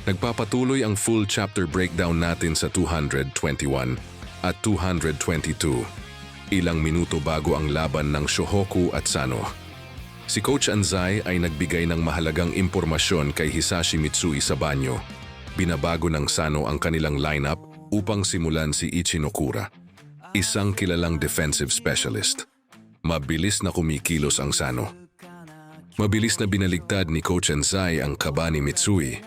Nagpapatuloy ang full chapter breakdown natin sa 221 at 222. Ilang minuto bago ang laban ng Shohoku at Sano. Si Coach Anzai ay nagbigay ng mahalagang impormasyon kay Hisashi Mitsui sa banyo. Binabago ng Sano ang kanilang lineup upang simulan si Ichinokura, isang kilalang defensive specialist. Mabilis na kumikilos ang Sano. Mabilis na binaligtad ni Coach Anzai ang kaba ni Mitsui.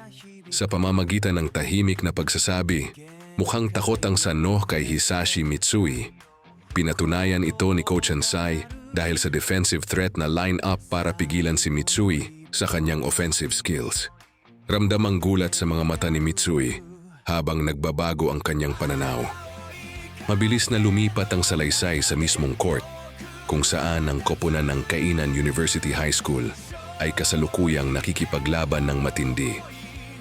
Sa pamamagitan ng tahimik na pagsasabi, mukhang takot ang Sano kay Hisashi Mitsui. Pinatunayan ito ni Coach Anzai dahil sa defensive threat na line-up para pigilan si Mitsui sa kanyang offensive skills. Ramdam ang gulat sa mga mata ni Mitsui habang nagbabago ang kanyang pananaw. Mabilis na lumipat ang salaysay sa mismong court kung saan ang koponan ng Kainan University High School ay kasalukuyang nakikipaglaban ng matindi.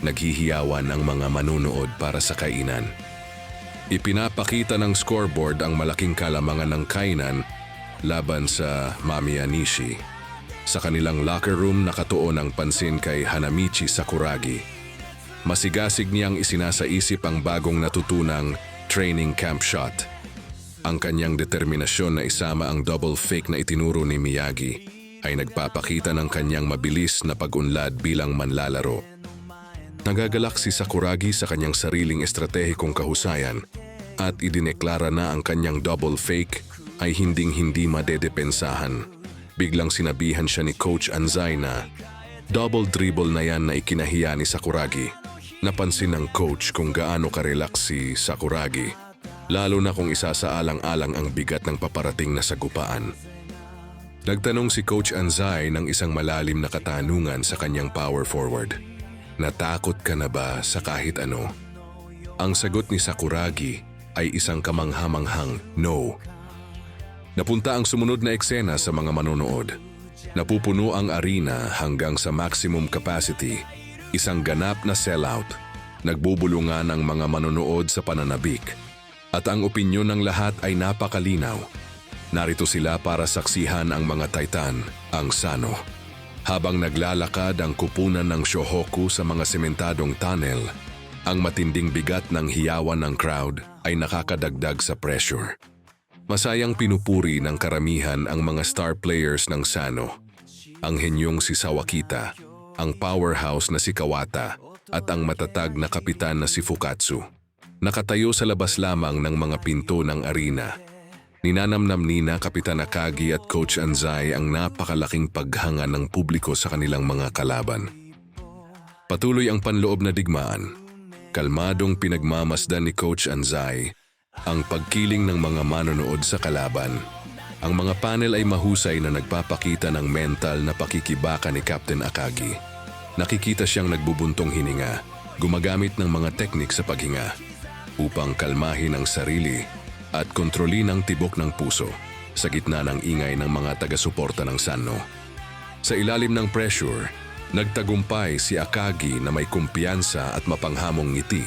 Naghihiyawan ang mga manunood para sa kainan. Ipinapakita ng scoreboard ang malaking kalamangan ng Kainan laban sa Mamiya Nishi. Sa kanilang locker room nakatuon ang pansin kay Hanamichi Sakuragi. Masigasig niyang isinasaisip ang bagong natutunang training camp shot. Ang kanyang determinasyon na isama ang double fake na itinuro ni Miyagi ay nagpapakita ng kanyang mabilis na pag-unlad bilang manlalaro. Nagagalak si Sakuragi sa kanyang sariling estratehikong kahusayan at idineklara na ang kanyang double fake ay hinding-hindi madedepensahan. Biglang sinabihan siya ni Coach Anzai na double dribble na yan na ikinahiya ni Sakuragi. Napansin ng coach kung gaano karelax si Sakuragi, lalo na kung isasaalang-alang ang bigat ng paparating na sagupaan. Nagtanong si Coach Anzai ng isang malalim na katanungan sa kanyang power forward. Natakot ka na ba sa kahit ano? Ang sagot ni Sakuragi ay isang kamanghamanghang no. Napunta ang sumunod na eksena sa mga manonood. Napupuno ang arena hanggang sa maximum capacity, isang ganap na sellout. Nagbubulungan ang mga manonood sa pananabik. At ang opinyon ng lahat ay napakalinaw. Narito sila para saksihan ang mga Titan, ang Sano. Habang naglalakad ang kupunan ng Shohoku sa mga sementadong tunnel, ang matinding bigat ng hiyawan ng crowd ay nakakadagdag sa pressure. Masayang pinupuri ng karamihan ang mga star players ng Sano. Ang henyong si Sawakita, ang powerhouse na si Kawata, at ang matatag na kapitan na si Fukatsu. Nakatayo sa labas lamang ng mga pinto ng arena. Ninanamnam nina Kapitan Akagi at Coach Anzai ang napakalaking paghanga ng publiko sa kanilang mga kalaban. Patuloy ang panloob na digmaan. Kalmadong pinagmamasdan ni Coach Anzai ang pagkiling ng mga manonood sa kalaban. Ang mga panel ay mahusay na nagpapakita ng mental na pakikibaka ni Captain Akagi. Nakikita siyang nagbubuntong hininga, gumagamit ng mga teknik sa paghinga upang kalmahin ang sarili at kontrolin ang tibok ng puso sa gitna ng ingay ng mga taga-suporta ng Sano. Sa ilalim ng pressure, nagtagumpay si Akagi na may kumpiyansa at mapanghamong ngiti.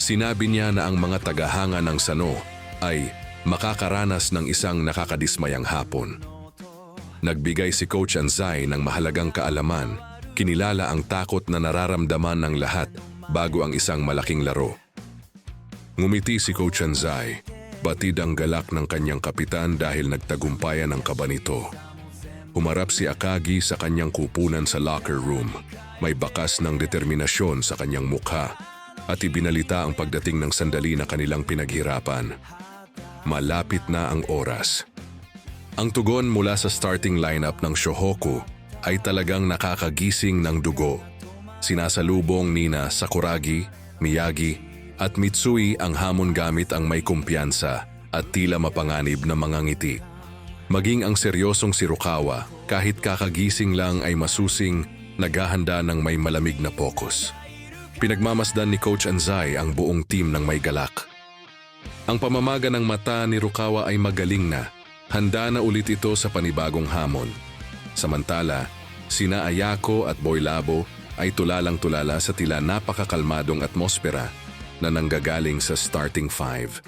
Sinabi niya na ang mga tagahanga ng Sano ay makakaranas ng isang nakakadismayang hapon. Nagbigay si Coach Anzai ng mahalagang kaalaman, kinilala ang takot na nararamdaman ng lahat bago ang isang malaking laro. Ngumiti si Coach Anzai, batid ang galak ng kanyang kapitan dahil nagtagumpayan ang kaba nito. Humarap si Akagi sa kanyang kupunan sa locker room, may bakas ng determinasyon sa kanyang mukha, at ibinalita ang pagdating ng sandali na kanilang pinaghirapan. Malapit na ang oras. Ang tugon mula sa starting lineup ng Shohoku ay talagang nakakagising ng dugo. Sinasalubong nina Sakuragi, Miyagi at Mitsui ang hamon gamit ang may kumpiyansa at tila mapanganib na mga ngiti. Maging ang seryosong si Rukawa, kahit kakagising lang ay masusing naghahanda ng may malamig na focus. Pinagmamasdan ni Coach Anzai ang buong team ng may galak. Ang pamamaga ng mata ni Rukawa ay magaling na. Handa na ulit ito sa panibagong hamon. Samantala, sina Ayako at Boy Labo ay tulalang-tulala sa tila napakakalmadong atmosfera na nanggagaling sa starting five.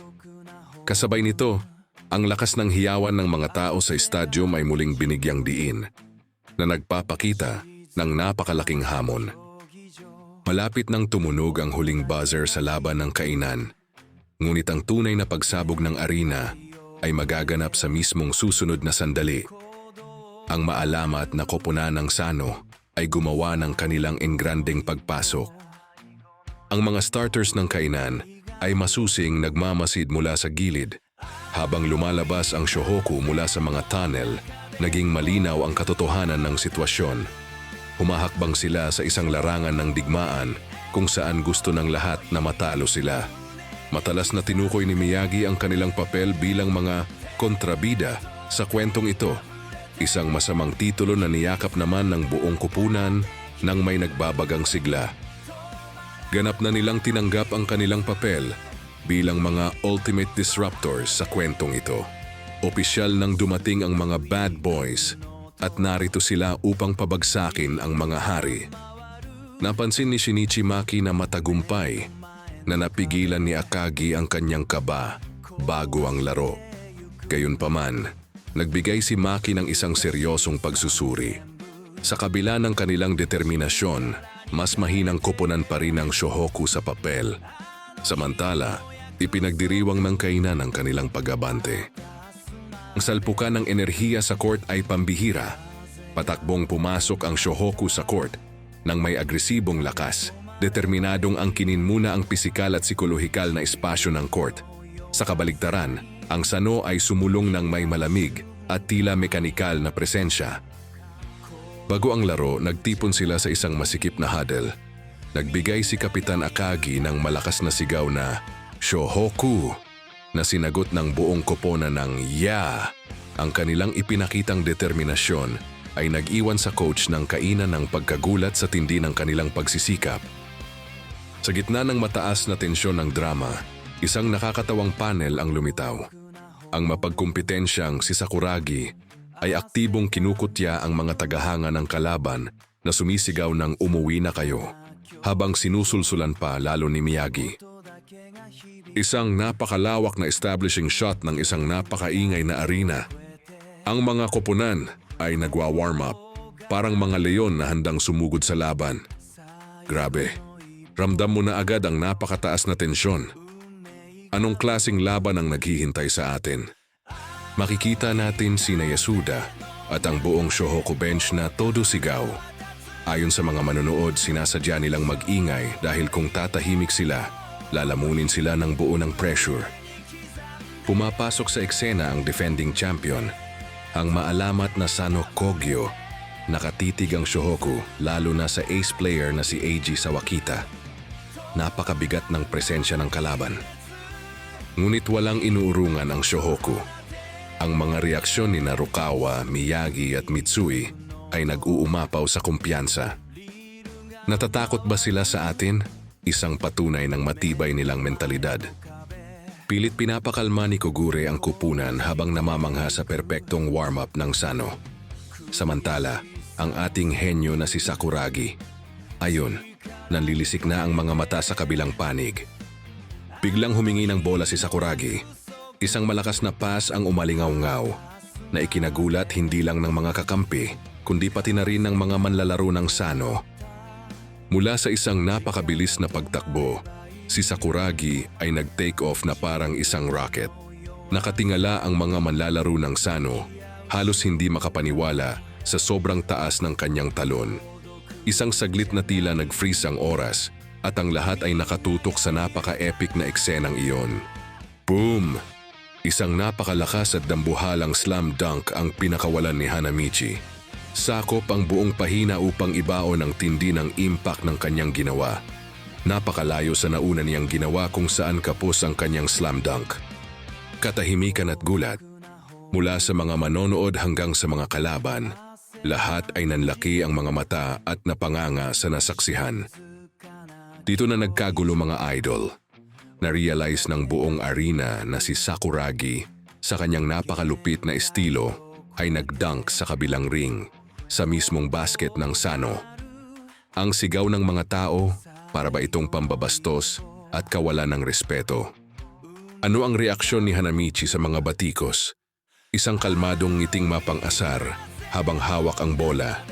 Kasabay nito, ang lakas ng hiyawan ng mga tao sa stadium ay muling binigyang diin na nagpapakita ng napakalaking hamon. Malapit nang tumunog ang huling buzzer sa laban ng kainan. Ngunit ang tunay na pagsabog ng arena ay magaganap sa mismong susunod na sandali. Ang maalamat na koponan ng Sano ay gumawa ng kanilang engrandeng pagpasok. Ang mga starters ng kainan ay masusing nagmamasid mula sa gilid. Habang lumalabas ang Shohoku mula sa mga tunnel, naging malinaw ang katotohanan ng sitwasyon. Humahakbang sila sa isang larangan ng digmaan kung saan gusto ng lahat na matalo sila. Matalas na tinukoy ni Miyagi ang kanilang papel bilang mga kontrabida sa kwentong ito. Isang masamang titulo na niyakap naman ng buong koponan nang may nagbabagang sigla. Ganap na nilang tinanggap ang kanilang papel bilang mga ultimate disruptors sa kwentong ito. Opisyal nang dumating ang mga bad boys at narito sila upang pabagsakin ang mga hari. Napansin ni Shinichi Maki na matagumpay na napigilan ni Akagi ang kanyang kaba bago ang laro. Gayunpaman, nagbigay si Maki ng isang seryosong pagsusuri. Sa kabila ng kanilang determinasyon, mas mahinang koponan pa rin ang Shohoku sa papel. Samantala, ipinagdiriwang ng kainan ang kanilang pag-abante. Ang salpukan ng enerhiya sa court ay pambihira. Patakbong pumasok ang Shohoku sa court nang may agresibong lakas. Determinadong angkinin muna ang pisikal at psikolohikal na espasyo ng court. Sa kabaligtaran, ang Sano ay sumulong ng may malamig at tila mekanikal na presensya. Bago ang laro, nagtipon sila sa isang masikip na huddle. Nagbigay si Kapitan Akagi ng malakas na sigaw na Shohoku, na sinagot ng buong koponan ng "Yeah!" Ang kanilang ipinakitang determinasyon ay nag-iwan sa coach ng kainan ng pagkagulat sa tindi ng kanilang pagsisikap. Sa gitna ng mataas na tensyon ng drama, isang nakakatawang panel ang lumitaw. Ang mapagkumpetensyang si Sakuragi ay aktibong kinukutya ang mga tagahanga ng kalaban na sumisigaw ng "Umuwi na kayo", habang sinusulsulan pa lalo ni Miyagi. Isang napakalawak na establishing shot ng isang napakaingay na arena. Ang mga koponan ay nagwa-warm up, parang mga leon na handang sumugod sa laban. Grabe, ramdam mo na agad ang napakataas na tensyon. Anong klaseng laban ang naghihintay sa atin? Makikita natin sina Yasuda at ang buong Shohoku bench na todo sigaw. Ayon sa mga manonood, sinasadya nilang mag-ingay dahil kung tatahimik sila, lalamunin sila ng buo ng pressure. Pumapasok sa eksena ang defending champion, ang maalamat na Sano Kogyo. Nakatitig ang Shohoku lalo na sa ace player na si Eiji Sawakita. Napakabigat ng presensya ng kalaban. Ngunit walang inuurungan ang Shohoku. Ang mga reaksyon ni Narukawa, Miyagi at Mitsui ay nag-uumapaw sa kumpiyansa. Natatakot ba sila sa atin? Isang patunay ng matibay nilang mentalidad. Pilit pinapakalma ni Kogure ang kupunan habang namamangha sa perpektong warm-up ng Sano. Samantala, ang ating henyo na si Sakuragi. Ayon, nanlilisik na ang mga mata sa kabilang panig. Biglang humingi ng bola si Sakuragi. Isang malakas na pass ang umalingaw-ngaw na ikinagulat hindi lang ng mga kakampi, kundi pati na rin ng mga manlalaro ng Sano. Mula sa isang napakabilis na pagtakbo, si Sakuragi ay nag-take off na parang isang rocket. Nakatingala ang mga manlalaro ng Sano, halos hindi makapaniwala sa sobrang taas ng kanyang talon. Isang saglit na tila nag-freeze ang oras at ang lahat ay nakatutok sa napaka-epic na eksenang iyon. Boom! Isang napakalakas at dambuhalang slam dunk ang pinakawalan ni Hanamichi. Sakop ang buong pahina upang ibaon ang tindi ng impact ng kanyang ginawa. Napakalayo sa nauna niyang ginawa kung saan kapos ang kanyang slam dunk. Katahimikan at gulat. Mula sa mga manonood hanggang sa mga kalaban, lahat ay nanlaki ang mga mata at napanganga sa nasaksihan. Dito na nagkagulo mga idol. Na-realize ng buong arena na si Sakuragi sa kanyang napakalupit na estilo ay nag-dunk sa kabilang ring sa mismong basket ng Sano. Ang sigaw ng mga tao, para ba itong pambabastos at kawalan ng respeto? Ano ang reaksyon ni Hanamichi sa mga batikos? Isang kalmadong ngiting mapang-asar habang hawak ang bola.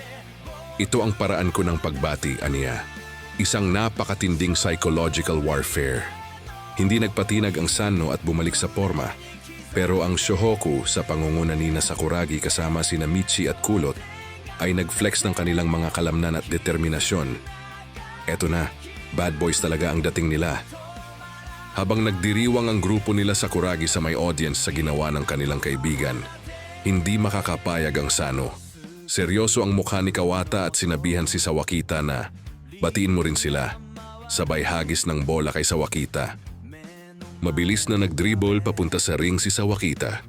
Ito ang paraan ko ng pagbati, aniya. Isang napakatinding psychological warfare. Hindi nagpatinag ang Sano at bumalik sa forma. Pero ang Shohoku sa pangunguna ni Sakuragi kasama sina Michi at Kulot ay nag-flex ng kanilang mga kalamnan at determinasyon. Eto na, bad boys talaga ang dating nila. Habang nagdiriwang ang grupo nila Sakuragi sa may audience sa ginawa ng kanilang kaibigan, hindi makakapayag ang Sano. Seryoso ang mukha ni Kawata at sinabihan si Sawakita na batiin mo rin sila. Sabay hagis ng bola kay Sawakita. Mabilis na nag-dribble papunta sa ring si Sawakita.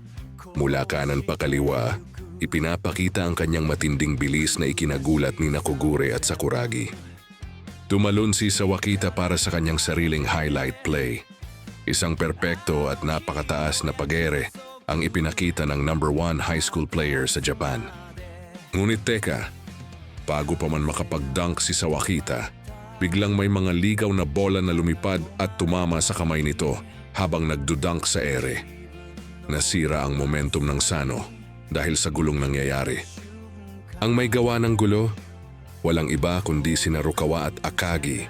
Mula kanan pa kaliwa, ipinapakita ang kanyang matinding bilis na ikinagulat ni Nakogure at Sakuragi. Tumalon si Sawakita para sa kanyang sariling highlight play. Isang perpekto at napakataas na pagere ang ipinakita ng number 1 high school player sa Japan. Ngunit teka, bago pa man makapag-dunk si Sawakita, biglang may mga ligaw na bola na lumipad at tumama sa kamay nito habang nagdudunk sa ere. Nasira ang momentum ng Sano dahil sa gulong nangyayari. Ang may gawa ng gulo, walang iba kundi sina Rukawa at Akagi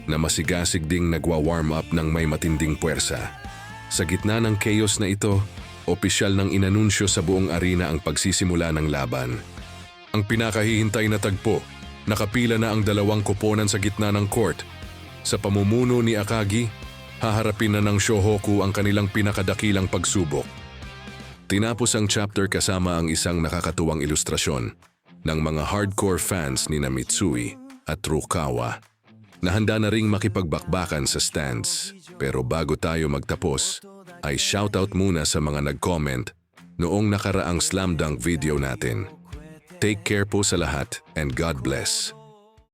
na masigasig ding nagwa-warm up ng may matinding puwersa. Sa gitna ng chaos na ito, opisyal nang inanunsyo sa buong arena ang pagsisimula ng laban. Ang pinakahihintay na tagpo, nakapila na ang dalawang koponan sa gitna ng court. Sa pamumuno ni Akagi, haharapin na ng Shohoku ang kanilang pinakadakilang pagsubok. Tinapos ang chapter kasama ang isang nakakatuwang ilustrasyon ng mga hardcore fans ni Mitsui at Rukawa na handa na ring makipagbakbakan sa stands. Pero bago tayo magtapos, ay shoutout muna sa mga nag-comment noong nakaraang slam dunk video natin. Take care po sa lahat and God bless.